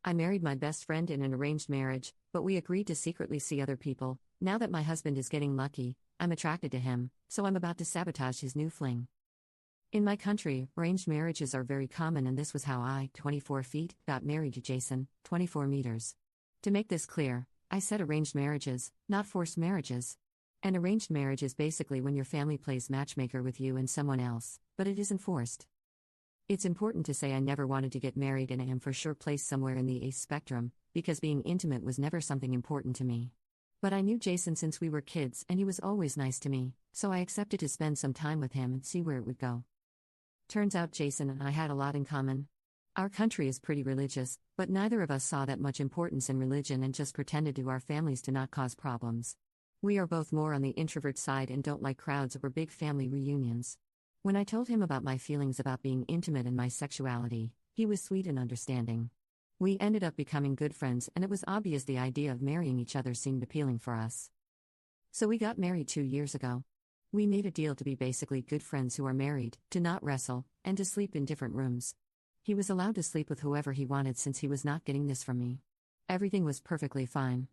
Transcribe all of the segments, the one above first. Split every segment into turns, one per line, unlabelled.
I married my best friend in an arranged marriage, but we agreed to secretly see other people. Now that my husband is getting lucky, I'm attracted to him, so I'm about to sabotage his new fling. In my country, arranged marriages are very common, and this was how I, 24 feet, got married to Jason, 24 meters. To make this clear, I said arranged marriages, not forced marriages. An arranged marriage is basically when your family plays matchmaker with you and someone else, but it isn't forced. It's important to say I never wanted to get married and I am for sure placed somewhere in the ace spectrum, because being intimate was never something important to me. But I knew Jason since we were kids and he was always nice to me, so I accepted to spend some time with him and see where it would go. Turns out Jason and I had a lot in common. Our country is pretty religious, but neither of us saw that much importance in religion and just pretended to our families to not cause problems. We are both more on the introvert side and don't like crowds or big family reunions. When I told him about my feelings about being intimate and my sexuality, he was sweet and understanding. We ended up becoming good friends, and it was obvious the idea of marrying each other seemed appealing for us. So we got married 2 years ago. We made a deal to be basically good friends who are married, to not wrestle, and to sleep in different rooms. He was allowed to sleep with whoever he wanted since he was not getting this from me. Everything was perfectly fine.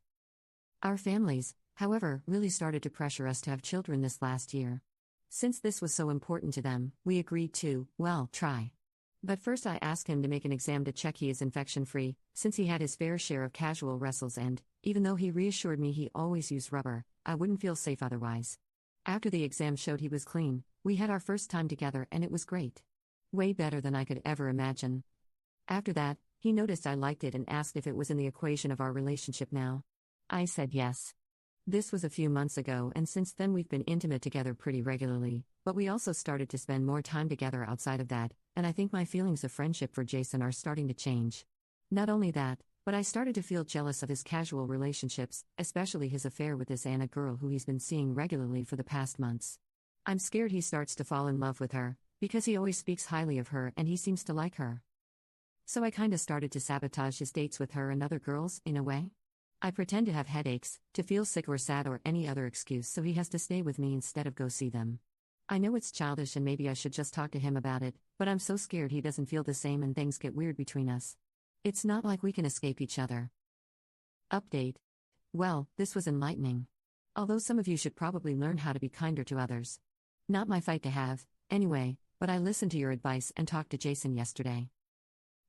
Our families, however, really started to pressure us to have children this last year. Since this was so important to them, we agreed to, well, try. But first I asked him to make an exam to check he is infection-free, since he had his fair share of casual wrestles and, even though he reassured me he always used rubber, I wouldn't feel safe otherwise. After the exam showed he was clean, we had our first time together and it was great. Way better than I could ever imagine. After that, he noticed I liked it and asked if it was in the equation of our relationship now. I said yes. This was a few months ago, and since then we've been intimate together pretty regularly, but we also started to spend more time together outside of that, and I think my feelings of friendship for Jason are starting to change. Not only that, but I started to feel jealous of his casual relationships, especially his affair with this Anna girl who he's been seeing regularly for the past months. I'm scared he starts to fall in love with her, because he always speaks highly of her and he seems to like her. So I kinda started to sabotage his dates with her and other girls, in a way. I pretend to have headaches, to feel sick or sad or any other excuse so he has to stay with me instead of go see them. I know it's childish and maybe I should just talk to him about it, but I'm so scared he doesn't feel the same and things get weird between us. It's not like we can escape each other. Update. Well, this was enlightening. Although some of you should probably learn how to be kinder to others. Not my fight to have, anyway, but I listened to your advice and talked to Jason yesterday.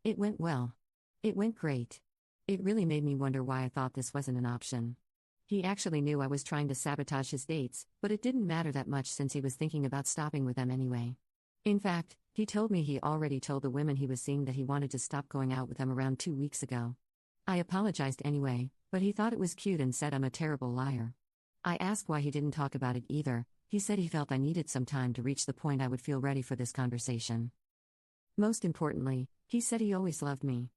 It went well. It went great. It really made me wonder why I thought this wasn't an option. He actually knew I was trying to sabotage his dates, but it didn't matter that much since he was thinking about stopping with them anyway. In fact, he told me he already told the women he was seeing that he wanted to stop going out with them around 2 weeks ago. I apologized anyway, but he thought it was cute and said I'm a terrible liar. I asked why he didn't talk about it either. He said he felt I needed some time to reach the point I would feel ready for this conversation. Most importantly, he said he always loved me.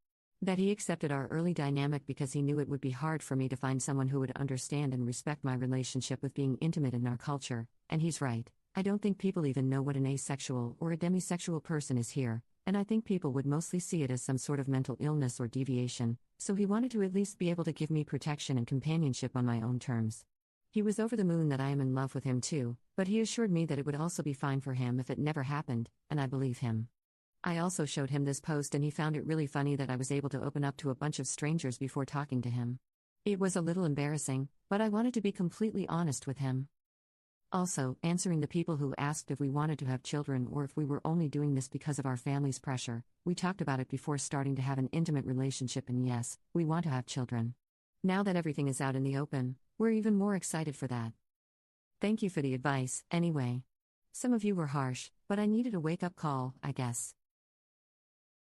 That he accepted our early dynamic because he knew it would be hard for me to find someone who would understand and respect my relationship with being intimate in our culture, and he's right. I don't think people even know what an asexual or a demisexual person is here, and I think people would mostly see it as some sort of mental illness or deviation, so he wanted to at least be able to give me protection and companionship on my own terms. He was over the moon that I am in love with him too, but he assured me that it would also be fine for him if it never happened, and I believe him. I also showed him this post and he found it really funny that I was able to open up to a bunch of strangers before talking to him. It was a little embarrassing, but I wanted to be completely honest with him. Also, answering the people who asked if we wanted to have children or if we were only doing this because of our family's pressure, we talked about it before starting to have an intimate relationship, and yes, we want to have children. Now that everything is out in the open, we're even more excited for that. Thank you for the advice, anyway. Some of you were harsh, but I needed a wake-up call, I guess.